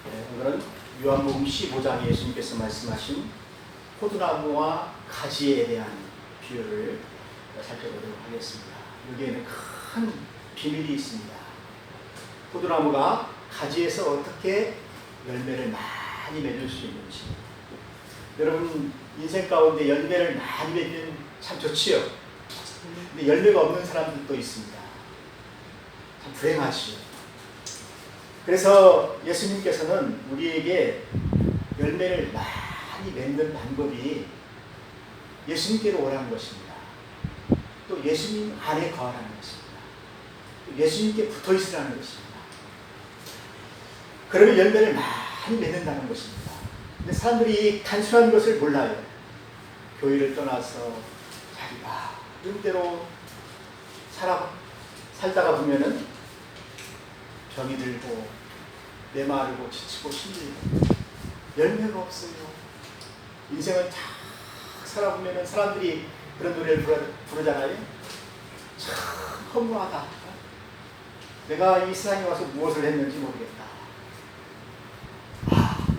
오늘은 요한복음 15장에 예수님께서 말씀하신 포도나무와 가지에 대한 비유를 살펴보도록 하겠습니다. 여기에는 큰 비밀이 있습니다. 포도나무가 가지에서 어떻게 열매를 많이 맺을 수 있는지. 여러분 인생 가운데 열매를 많이 맺으면 참 좋지요. 근데 열매가 없는 사람들도 있습니다. 참 불행하지요. 그래서 예수님께서는 우리에게 열매를 많이 맺는 방법이 예수님께로 오라는 것입니다. 또 예수님 안에 거하라는 것입니다. 또 예수님께 붙어 있으라는 것입니다. 그러면 열매를 많이 맺는다는 것입니다. 근데 사람들이 단순한 것을 몰라요. 교회를 떠나서 자기가 뜻대로 살다가 보면은 병이 들고 메마르고 지치고 힘들고 열매가 없어요. 인생을 쫙 살아보면은 사람들이 그런 노래를 부르잖아요. 참 허무하다. 내가 이 세상에 와서 무엇을 했는지 모르겠다.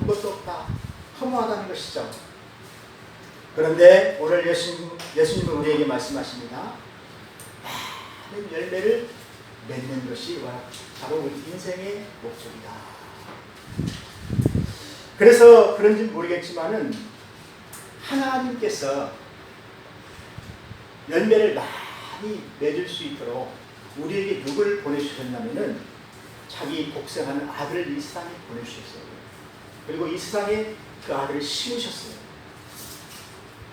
그것도 없다. 허무하다는 것이죠. 그런데 오늘 예수님은 우리에게 말씀하십니다. 많은 열매를 맺는 것이 바로 우리 인생의 목적이다. 그래서 그런지 모르겠지만은 하나님께서 열매를 많이 맺을 수 있도록 우리에게 누구를 보내주셨냐면은 자기 복생하는 아들을 이 세상에 보내주셨어요. 그리고 이 세상에 그 아들을 심으셨어요.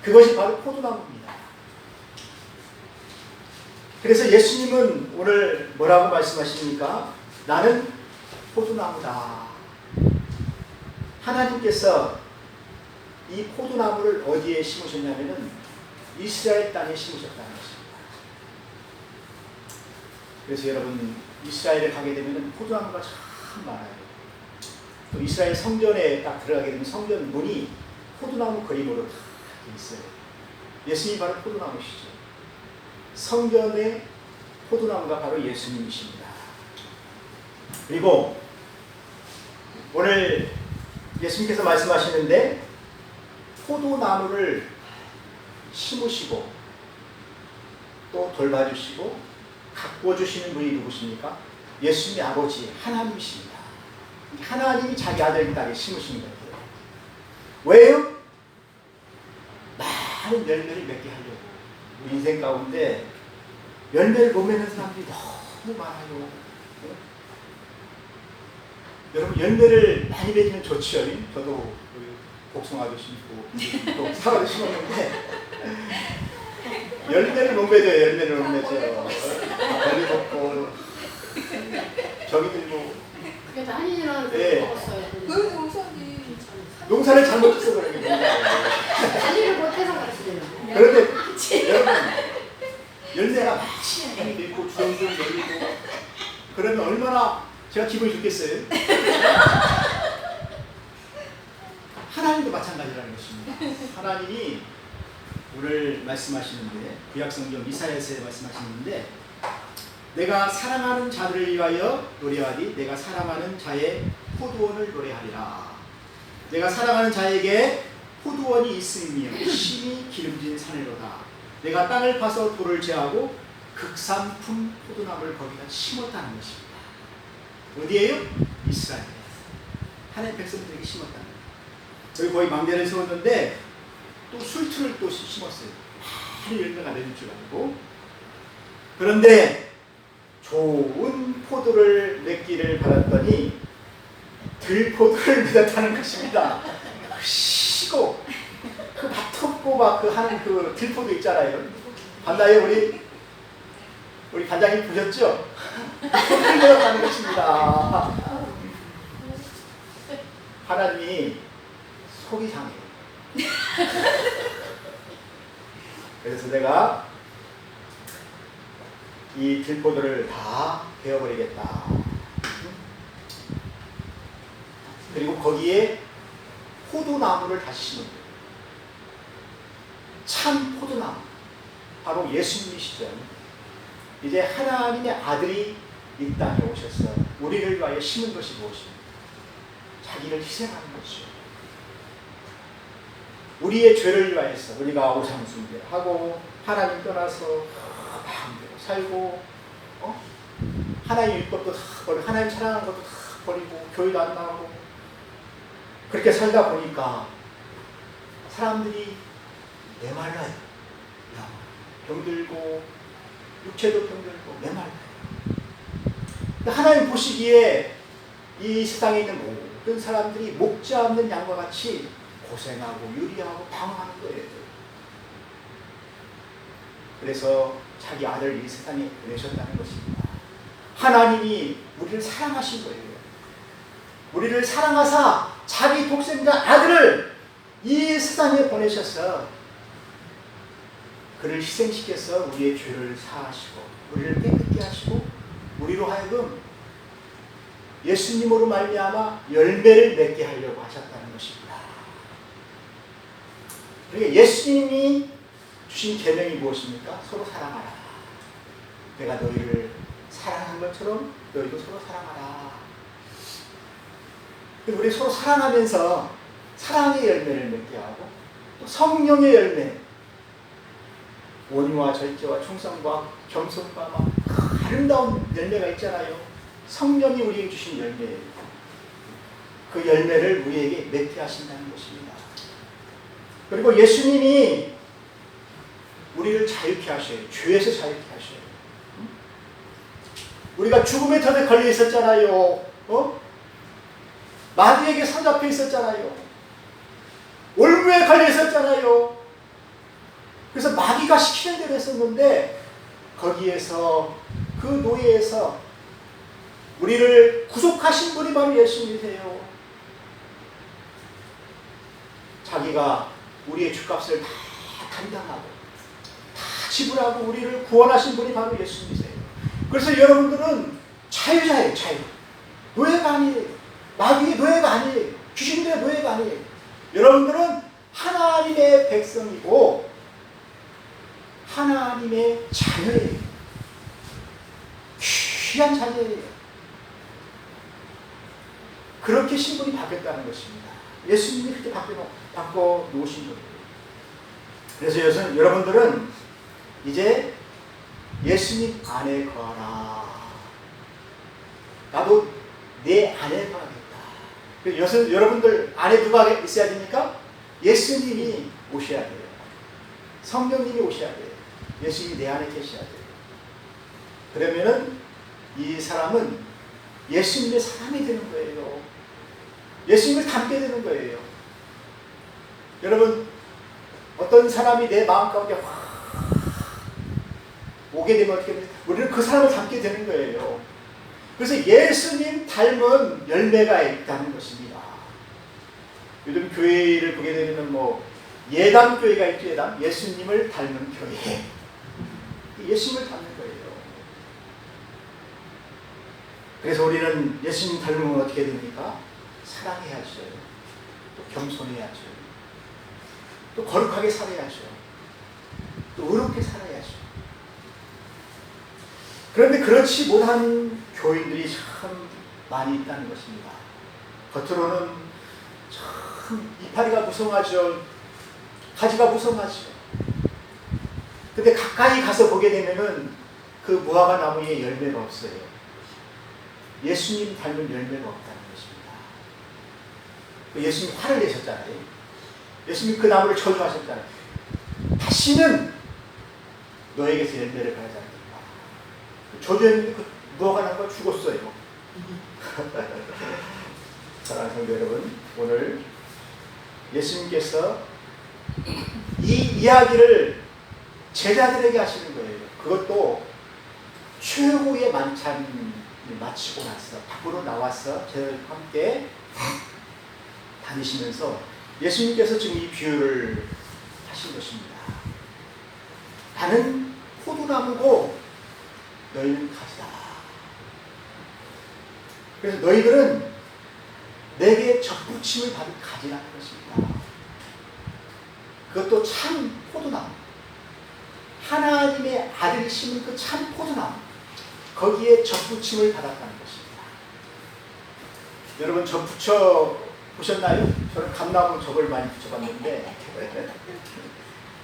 그것이 바로 포도나무입니다. 그래서 예수님은 오늘 뭐라고 말씀하십니까? 나는 포도나무다. 하나님께서 이 포도나무를 어디에 심으셨냐면은 이스라엘 땅에 심으셨다는 것입니다. 그래서 여러분 이스라엘에 가게 되면은 포도나무가 참 많아요. 또 이스라엘 성전에 딱 들어가게 되면 성전 문이 포도나무 그림으로 다 있어요. 예수님이 바로 포도나무시죠. 성전의 포도나무가 바로 예수님이십니다. 그리고 오늘 예수님께서 말씀하시는데 포도나무를 심으시고 또 돌봐주시고 가꿔주시는 분이 누구십니까? 예수님의 아버지 하나님이십니다. 하나님이 자기 아들 이 땅에 심으신 거예요. 왜요? 많은 열매를 맺게 하려고. 우리 인생 가운데 열매를 못 맺는 사람들이 너무 많아요. 여러분 열매를 많이 맺으면 좋지요. 저도 복숭아도 심고 사과도 심었는데 열매를 못 맺어요. 열매를 못 맺어요. 벌리 먹고 저기 들고. 그래서 한인이랑 먹었어요. 농사를 잘못해서 그런 게 관리를 못해서 그랬어요. 그런데 여러분 열매가 많이 맺고 주렁주렁 열리고 그러면 얼마나 제가 기분이 좋겠어요? 하나님도 마찬가지라는 것입니다. 하나님이 오늘 말씀하시는데 구약성경 이사야서에 말씀하시는데 내가 사랑하는 자들을 위하여 노래하리 내가 사랑하는 자의 포도원을 노래하리라. 내가 사랑하는 자에게 포도원이 있으며 심히 기름진 산이로다. 내가 땅을 파서 돌을 제하고 극산품 포도나무를 거기다 심었다는 것입니다. 어디에요? 이스라엘에. 하나님 백성들에게 심었다는 거예요. 여기 거의 망대를 세웠는데 또 술틀을 또 심었어요. 많이 열매가 맺을 줄 알고. 그런데 좋은 포도를 맺기를 바랐더니 들포도를 맺었다는 것입니다. 시고 그 맛없고 막 그 하는 그 들포도 있잖아요. 봤나요 우리 반장님 보셨죠? 포도를 맺었다는 것입니다. 하나님이 속이 상해요. 그래서 내가 이 들포도를 다 베어버리겠다. 그리고 거기에 포도나무를 다시 심은 거예요. 참 포도나무. 바로 예수님이시죠. 이제 하나님의 아들이 이 땅에 오셔서 우리를 위하여 심은 것이 무엇입니까? 자기를 희생하는 것이요. 우리의 죄를 위하여서 우리가 오상숭배하고 하나님 떠나서 마음대로 살고 하나님 율법도 다 버리고 하나님 사랑하는 것도 다 버리고 교회도 안 나오고 그렇게 살다 보니까 사람들이 메말라요. 병들고 육체도 병들고 메말라요. 하나님 보시기에 이 세상에 있는 모든 사람들이 목자 없는 양과 같이 고생하고 유리하고 방황하는 거예요. 그래서 자기 아들을 이 세상에 보내셨다는 것입니다. 하나님이 우리를 사랑하신 거예요. 우리를 사랑하사 자기 독생자 아들을 이 세상에 보내셔서 그를 희생시켜서 우리의 죄를 사하시고 우리를 깨끗게 하시고 우리로 하여금 예수님으로 말미암아 열매를 맺게 하려고 하셨다는 것입니다. 그러니까 예수님이 주신 계명이 무엇입니까? 서로 사랑하라. 내가 너희를 사랑한 것처럼 너희도 서로 사랑하라. 우리 서로 사랑하면서 사랑의 열매를 맺게 하고 또 성령의 열매, 온유와 절제와 충성과 겸손과 막 아름다운 열매가 있잖아요. 성령이 우리에게 주신 열매예요. 그 열매를 우리에게 맺게 하신다는 것입니다. 그리고 예수님이 우리를 자유케 하셔요. 죄에서 자유케 하셔요. 우리가 죽음의 덫에 걸려 있었잖아요. 마귀에게 사로잡혀 있었잖아요. 올무에 걸려 있었잖아요. 그래서 마귀가 시키는 대로 했었는데 거기에서 그 노예에서 우리를 구속하신 분이 바로 예수님이세요. 자기가 우리의 죗값을 다 감당하고 다 지불하고 우리를 구원하신 분이 바로 예수님이세요. 그래서 여러분들은 자유자예요. 자유. 노예가 아니에요. 마귀의 노예가 아니에요. 귀신들의 노예가 아니에요. 여러분들은 하나님의 백성이고 하나님의 자녀예요. 귀한 자녀예요. 그렇게 신분이 바뀌었다는 것입니다. 예수님이 그렇게 바꿔 놓으신 거예요. 그래서 여러분들은 이제 예수님 안에 거하라. 나도 내 안에 거하겠다. 여러분들 안에 누가 있어야 됩니까? 예수님이 오셔야 돼요. 성령님이 오셔야 돼요. 예수님이 내 안에 계셔야 돼요. 그러면은 이 사람은 예수님의 사람이 되는 거예요. 예수님을 닮게 되는 거예요. 여러분, 어떤 사람이 내 마음 가운데 확 오게 되면 어떻게 됩니까? 우리는 그 사람을 닮게 되는 거예요. 그래서 예수님 닮은 열매가 있다는 것입니다. 요즘 교회를 보게 되면 예담 교회가 있죠. 예담. 예수님을 닮은 교회. 예수님을 닮는 거예요. 그래서 우리는 예수님 닮으면 어떻게 됩니까? 사랑해야죠. 또 겸손해야죠. 또 거룩하게 살아야죠. 또 의롭게 살아야죠. 그런데 그렇지 못한 교인들이 참 많이 있다는 것입니다. 겉으로는 참 이파리가 무성하죠. 가지가 무성하죠. 근데 가까이 가서 보게 되면은 그 무화과 나무에 열매가 없어요. 예수님 닮은 열매가 없다는 것입니다. 예수님 화를 내셨잖아요. 예수님 그 나무를 저주하셨잖아요. 다시는 너에게서 열매를 가지 않겠다. 저주했는데 그 무화과 나무가 죽었어요. 사랑하는 성도 여러분, 오늘 예수님께서 이 이야기를 제자들에게 하시는 거예요. 그것도 최후의 만찬을 마치고 나서 밖으로 나와서 제자들과 함께 다니시면서 예수님께서 지금 이 비유를 하신 것입니다. 나는 포도나무고 너희는 가지다. 그래서 너희들은 내게 접붙임을 받은 가지라는 것입니다. 그것도 참 포도나무. 하나님의 아들이 심은 그 참 포도나무. 거기에 접붙임을 받았다는 것입니다. 여러분, 접붙여 보셨나요? 저는 감나무 접을 많이 붙여봤는데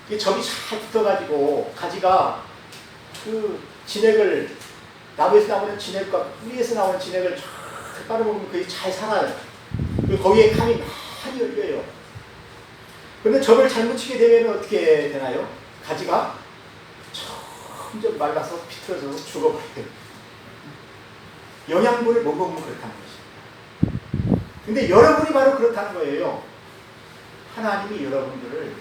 이 접이 잘 붙어가지고 가지가 그 진액을 나무에서 나오는 진액과 뿌리에서 나오는 진액을 쫙 빨아먹으면 그게 잘 살아요. 그리고 거기에 감이 많이 열려요. 그런데 접을 잘못 치게 되면 어떻게 되나요? 가지가 점점 말라서 비틀어서 죽어버려요. 영양분을 못 먹으면 그렇다는 것입니다. 근데 여러분이 바로 그렇다는 거예요. 하나님이 여러분들을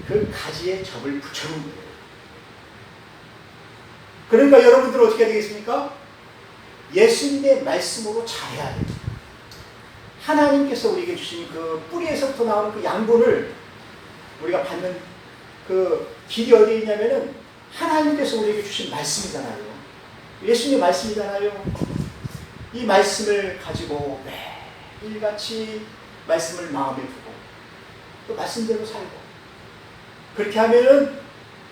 그 가지에 접을 붙여놓은 거예요. 그러니까 여러분들은 어떻게 해야 되겠습니까? 예수님의 말씀으로 잘해야 돼요. 하나님께서 우리에게 주신 그 뿌리에서부터 나오는 그 양분을 우리가 받는 그 길이 어디에 있냐면은 하나님께서 우리에게 주신 말씀이잖아요. 예수님의 말씀이잖아요. 이 말씀을 가지고 매일같이 말씀을 마음에 두고 또 말씀대로 살고 그렇게 하면은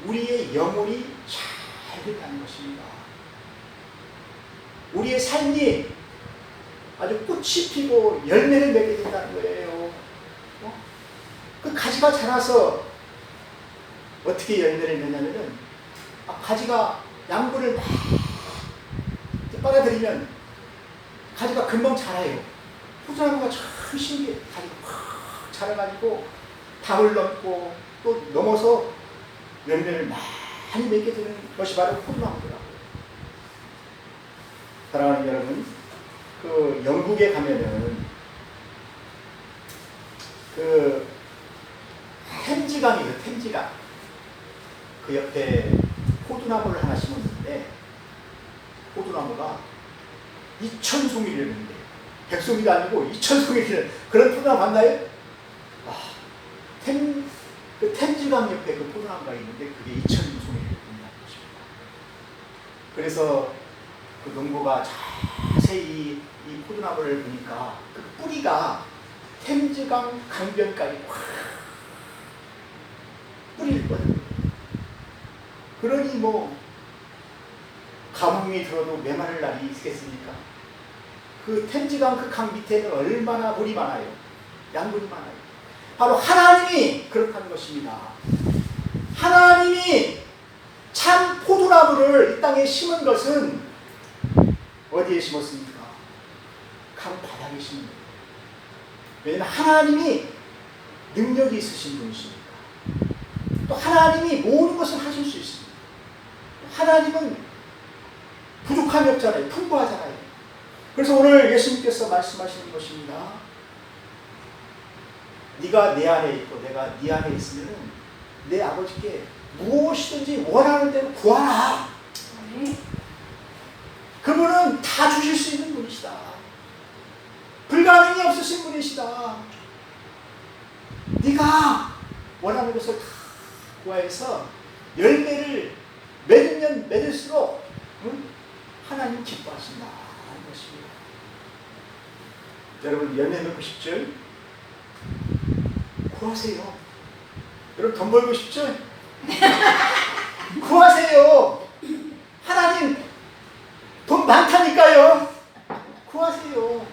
우리의 영혼이 잘 된다는 것입니다. 우리의 삶이 아주 꽃이 피고 열매를 맺게 된다는 거예요. 그 가지가 자라서 어떻게 열매를 맺냐면은 가지가 양분을 막 빨아들이면 가지가 금방 자라요. 포도나무가 참 신기해. 가지가 팍 자라가지고 담을 넘고 또 넘어서 열매를 많이 맺게 되는 것이 바로 포도나무더라고요. 사랑하는 여러분, 그 영국에 가면은 그 템지강이에요. 템지강. 그 옆에 포도나무를 하나 심었는데 포도나무가 2,000송이를 맺는데요. 100송이가 아니고 2,000송이를 그런 포도나무 봤나요? 그 템지강 옆에 그 포도나무가 있는데 그게 2,000송이를 맺는다는 것입니다. 그래서 그 농부가 자세히 이 포도나무를 보니까 그 뿌리가 템즈강 강변까지 확 뿌리를 뻗어요. 그러니 뭐 가뭄이 들어도 메마를 날이 있겠습니까? 그 템즈강 그 강 밑에는 얼마나 물이 많아요. 양분이 많아요. 바로 하나님이 그렇다는 것입니다. 하나님이 참 포도나무를 이 땅에 심은 것은 어디에 심었습니까? 강바닥에 심은 거예요. 왜냐하면 하나님이 능력이 있으신 분이시니까. 또 하나님이 모든 것을 하실 수 있습니다. 하나님은 부족함이 없잖아요. 풍부하잖아요. 그래서 오늘 예수님께서 말씀하시는 것입니다. 네가 내 안에 있고 내가 네 안에 있으면 내 아버지께 무엇이든지 원하는 대로 구하라. 그분은 다 주실 수 있는 분이시다. 불가능이 없으신 분이시다. 네가 원하는 것을 다 구하여서 열매를 맺으면 맺을수록 하나님 기뻐하신다 하는 것입니다. 여러분 열매 맺고 싶죠? 구하세요. 여러분 돈 벌고 싶죠? 구하세요. 하나님 돈 많다니까요. 구하세요.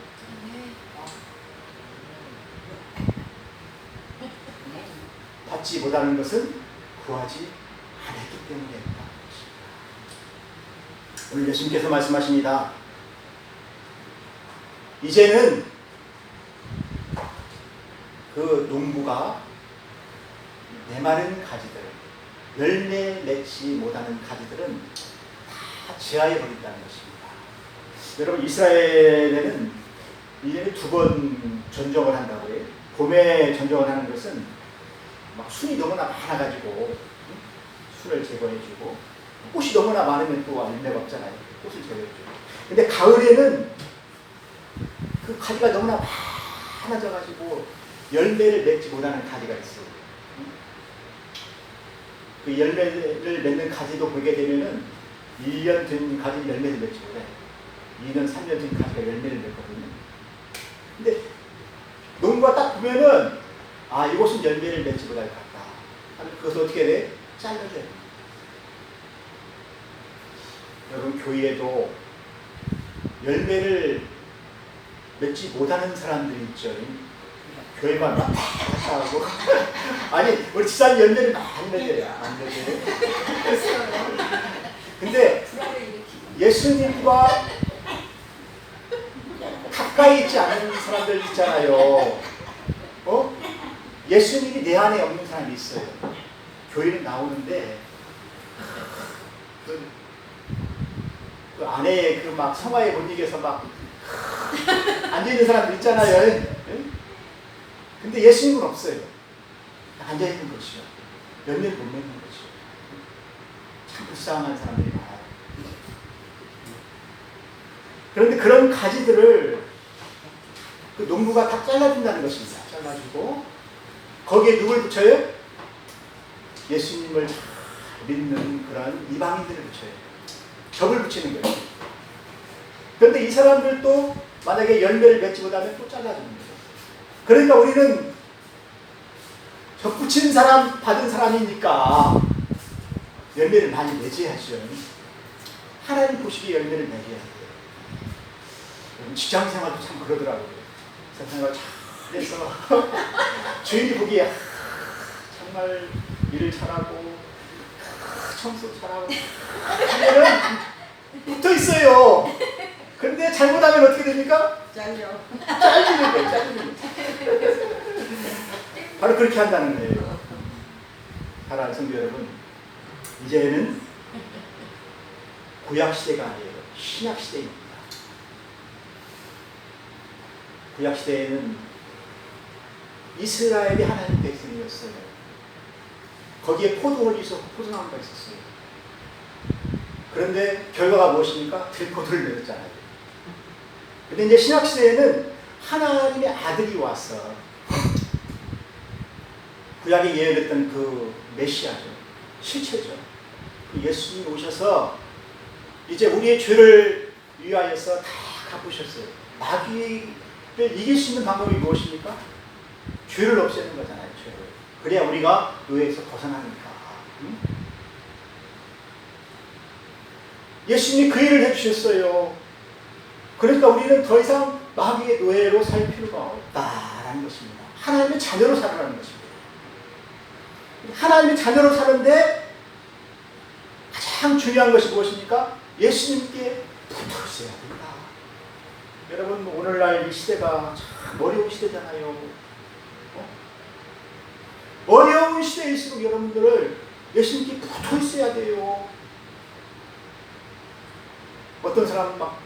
받지 못하는 것은 구하지 않았기 때문이다. 오늘 예수님께서 말씀하십니다. 이제는 그 농부가 메마른 가지들, 열매 맺지 못하는 가지들은 다 제하해 버린다는 것입니다. 여러분 이스라엘에는 1년에 2번 전정을 한다고 해요. 봄에 전정을 하는 것은 막 순이 너무나 많아가지고 순을 제거해주고 꽃이 너무나 많으면 또 열매가 없잖아요. 꽃을 제거해주고. 근데 가을에는 그 가지가 너무나 많아져가지고 열매를 맺지 못하는 가지가 있어요. 그 열매를 맺는 가지도 보게 되면은 1년 된 가지 열매를 맺지 못해요. 2년, 3년 된 가지가 열매를 맺거든요. 근데 농부가 딱 보면은 이것은 열매를 맺지 못할 것 같다. 그것을 어떻게 돼? 잘라줘요. 여러분 교회에도 열매를 맺지 못하는 사람들이 있죠. 교회만 막 갔다 하고 아니 우리 집사님 열매를 많이 맺어요. 안 맺어요. 근데 예수님과 가까이 있지 않은 사람들 있잖아요. 예수님이 내 안에 없는 사람이 있어요. 교회는 나오는데 그 안에 그 막 성화에 못 이겨서 막 앉아 있는 사람들 있잖아요. 근데 예수님은 없어요. 앉아 있는 것이요. 열매를 못 맺는 것이요. 참 불쌍한 사람들이 많아요. 그런데 그런 가지들을 그 농부가 다 잘라준다는 것입니다. 잘라주고 거기에 누굴 붙여요? 예수님을 잘 믿는 그런 이방인들을 붙여요. 접을 붙이는 거예요. 그런데 이 사람들도 만약에 열매를 맺지 못하면 또 잘라줍니다. 그러니까 우리는 접 붙인 사람 받은 사람이니까 열매를 많이 맺어야죠. 하나님 보시기에 열매를 맺어야 돼요. 직장생활도 참 그러더라고요. 직장생활 잘해서 주인이 보기에 정말 일을 잘하고 청소 잘하고 하면은 붙어 있어요. 근데 잘못하면 어떻게 됩니까? 잘리는 거예요. 잘리는 거예요. 바로 그렇게 한다는 거예요. 사랑하는 성도 여러분, 이제는 구약시대가 아니에요. 신약시대입니다. 구약시대에는 이스라엘이 하나님 백성이었어요. 거기에 포도원이 있었고 포도나무가 있었어요. 그런데 결과가 무엇입니까? 들포도를 맺었잖아요. 근데 이제 신약시대에는 하나님의 아들이 와서 구약에 예언했던 그 메시아죠. 실체죠. 그 예수님이 오셔서 이제 우리의 죄를 위하여서 다 갚으셨어요. 마귀를 이길 수 있는 방법이 무엇입니까? 죄를 없애는 거잖아요. 죄를. 그래야 우리가 노예에서 벗어나니까. 응? 예수님이 그 일을 해주셨어요. 그러니까 우리는 더 이상 마귀의 노예로 살 필요가 없다라는 것입니다. 하나님의 자녀로 살아가는 것입니다. 하나님의 자녀로 사는데 가장 중요한 것이 무엇입니까? 예수님께 붙어 있어야 된다. 여러분, 오늘날 이 시대가 참 어려운 시대잖아요. 어려운 시대일수록 여러분들을 예수님께 붙어 있어야 돼요. 어떤 사람은 막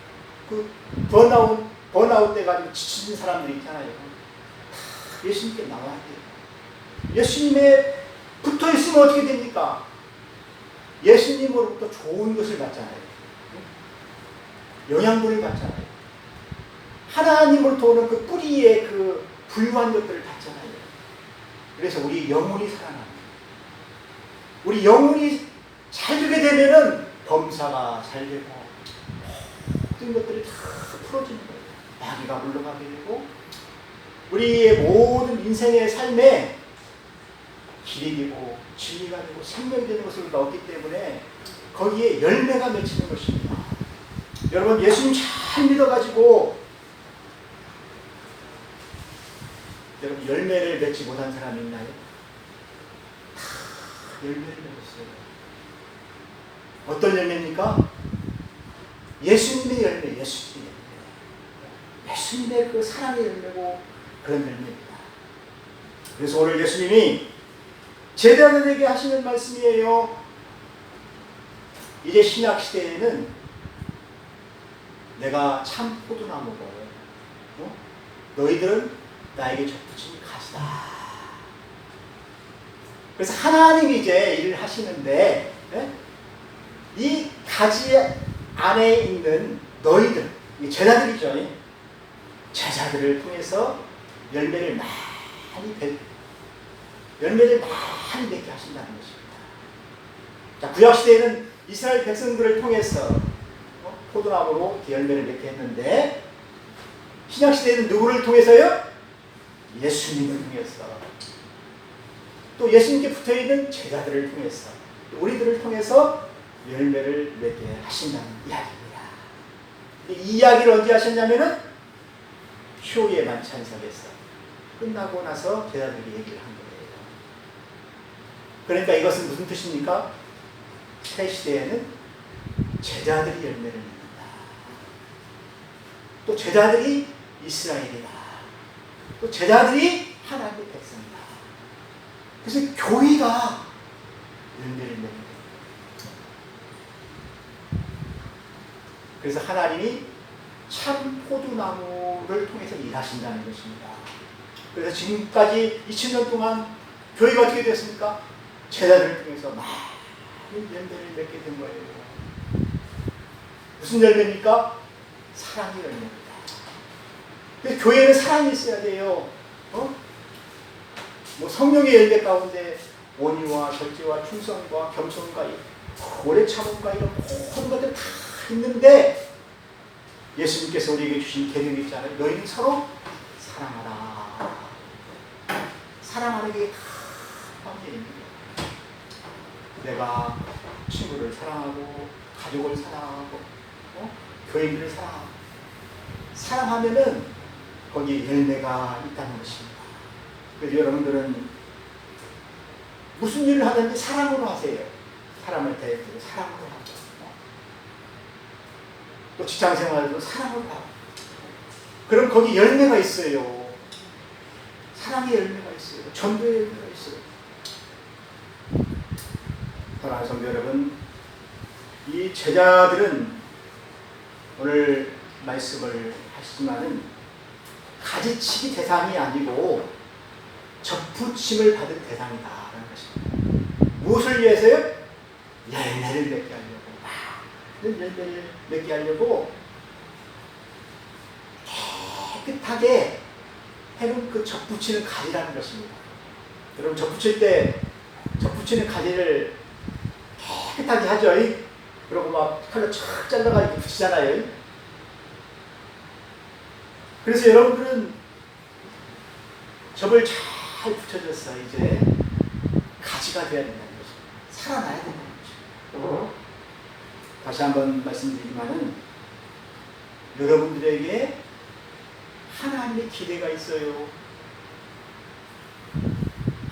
그 번아웃 돼가지고 지친 사람들이 있잖아요. 다 예수님께 나와야 돼요. 예수님에 붙어 있으면 어떻게 됩니까? 예수님으로부터 좋은 것을 받잖아요. 영양분을 받잖아요. 하나님으로부터 오는 그 뿌리의 그 부유한 것들을 받잖아요. 그래서 우리 영혼이 살아납니다. 우리 영혼이 잘 되게 되면은 범사가 잘 되고 모든 것들이 다 풀어지는 거예요. 마귀가 물러가게 되고 우리의 모든 인생의 삶에 길이 되고 진리가 되고 생명이 되는 것을 넣었기 때문에 거기에 열매가 맺히는 것입니다. 여러분, 예수님 잘 믿어가지고 여러분 열매를 맺지 못한 사람이 있나요? 다 열매를 맺었어요. 어떤 열매입니까? 예수님의 열매, 예수님의 열매. 예수님의 그 사랑의 열매고 그런 열매입니다. 그래서 오늘 예수님이 제자들에게 하시는 말씀이에요. 이제 신약 시대에는 내가 참 포도나무고 너희들은 나에게 접붙인 가지다. 그래서 하나님이 이제 일을 하시는데 이 가지 안에 있는 너희들, 제자들이죠. 제자들을 통해서 열매를 많이 맺게 하신다는 것입니다. 자, 구약시대에는 이스라엘 백성들을 통해서 포도나무로 열매를 맺게 했는데 신약시대에는 누구를 통해서요? 예수님을 통해서, 또 예수님께 붙어있는 제자들을 통해서, 또 우리들을 통해서 열매를 맺게 하신다는 이야기입니다. 이 이야기를 언제 하셨냐면은 효의 만찬석에서 끝나고 나서 제자들이 얘기를 한 거예요. 그러니까 이것은 무슨 뜻입니까? 새 시대에는 제자들이 열매를 맺는다. 또 제자들이 이스라엘이다. 또 제자들이 하나님의 백성이다. 그래서 교회가 열매를 맺는 거예요. 그래서 하나님이 참 포도나무를 통해서 일하신다는 것입니다. 그래서 지금까지 2000년 동안 교회가 어떻게 됐습니까? 제자들을 통해서 많은 열매를 맺게 된 거예요. 무슨 열매입니까? 사랑의 열매입니다. 그래서 교회는 사랑이 있어야 돼요. 뭐 성령의 열매 가운데 온유와 절제와 충성과 겸손과 오래 참음과 이런 모든 것들 다 있는데 예수님께서 우리에게 주신 계명이 있잖아요. 너희는 서로 사랑하라. 사랑하는 게 다 포함되어 있는 거예요. 내가 친구를 사랑하고 가족을 사랑하고 교인들을 사랑하고 사랑하면은 거기에 열매가 있다는 것입니다. 그래서 여러분들은 무슨 일을 하든지 사랑으로 하세요. 사람을 대할 때도 사랑으로 하고 또 직장생활도 사랑으로 하고 그럼 거기 열매가 있어요. 사랑의 열매가 있어요. 전도의 열매가 있어요. 사랑하는 성도 여러분, 이 제자들은 오늘 말씀을 하시지만은 가지치기 대상이 아니고 접붙임을 받은 대상이다라는 것입니다. 무엇을 위해서요? 열매를 맺게 하려고. 많은 열매를 맺게 하려고 깨끗하게 해놓은 그 접붙이는 가지라는 것입니다. 여러분 접붙일 때 접붙이는 가지를 깨끗하게 하죠. 그리고 막 칼로 촥 잘라가지고 붙이잖아요. 그래서 여러분들은 접을 잘 붙여줘서 이제 가지가 되어야 된다는 거죠. 살아나야 된다는 거죠. 다시 한번 말씀드리지만은 여러분들에게 하나님의 기대가 있어요.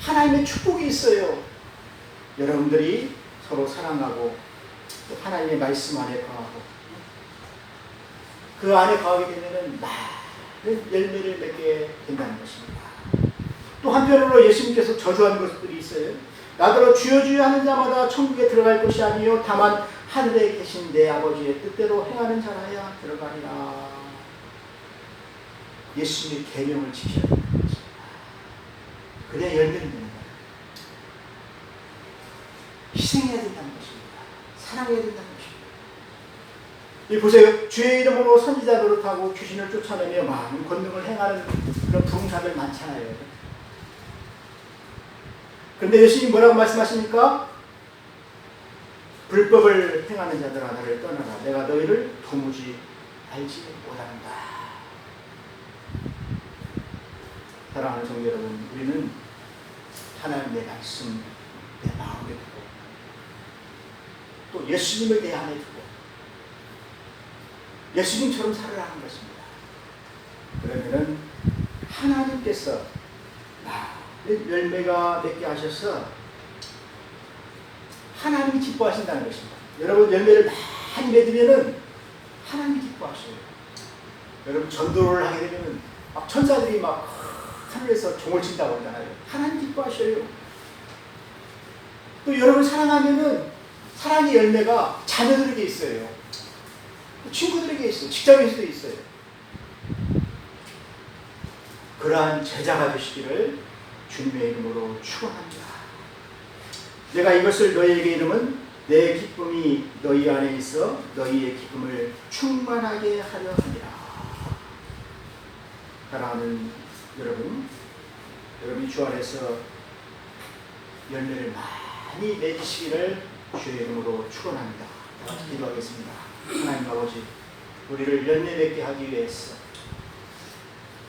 하나님의 축복이 있어요. 여러분들이 서로 사랑하고 또 하나님의 말씀 안에 거하고 그 안에 거하게 되면은 많은 열매를 맺게 된다는 것입니다. 또 한편으로 예수님께서 저주하는 것들이 있어요. 나더러 주여 주여 하는 자마다 천국에 들어갈 것이 아니요 다만 하늘에 계신 내 아버지의 뜻대로 행하는 자라야 들어가리라. 예수님의 계명을 지켜야 된다는 것입니다. 그래야 열매를 맺는 거예요. 희생해야 된다는 것입니다. 사랑해야 된다는 것입니다. 이 보세요. 주의 이름으로 선지자 노릇하고 귀신을 쫓아내며 많은 권능을 행하는 그런 부흥사들 많잖아요. 그런데 예수님이 뭐라고 말씀하십니까? 불법을 행하는 자들아 나를 떠나라. 내가 너희를 도무지 알지 못한다. 사랑하는 성도 여러분, 우리는 하나님의 말씀 내 마음에 두고 또 예수님을 내 안에 두고 예수님처럼 살아가는 것입니다. 그러면은 하나님께서 열매가 맺게 하셔서 하나님이 기뻐하신다는 것입니다. 여러분 열매를 많이 맺으면은 하나님이 기뻐하셔요. 여러분 전도를 하게 되면은 막 천사들이 막 하늘에서 종을 친다고 하잖아요. 하나님 기뻐하셔요. 또 여러분 사랑하면은 사랑의 열매가 자녀들에게 있어요. 친구들에게 있어요. 직장에서도 있어요. 그러한 제자가 되시기를 주님의 이름으로 축원합니다. 내가 이것을 너희에게 이름은 내 기쁨이 너희 안에 있어 너희의 기쁨을 충만하게 하려 함이라. 사랑하는 여러분이 주 안에서 열매를 많이 맺으시기를 주의 이름으로 축원합니다. 같이 기도하겠습니다. 하나님 아버지, 우리를 열매 맺게 하기 위해서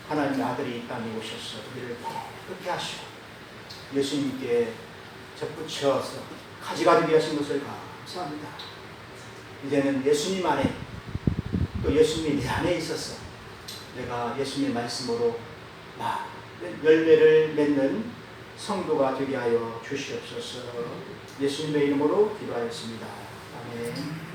하나님의 아들이 이 땅에 오셔서 우리를 그렇게 하시고 예수님께 접붙여서 가지가 되게 하신 것을 감사합니다. 이제는 예수님 안에 또 예수님이 내 안에 있어서 내가 예수님의 말씀으로 열매를 맺는 성도가 되게 하여 주시옵소서. 예수님의 이름으로 기도하였습니다. 아멘.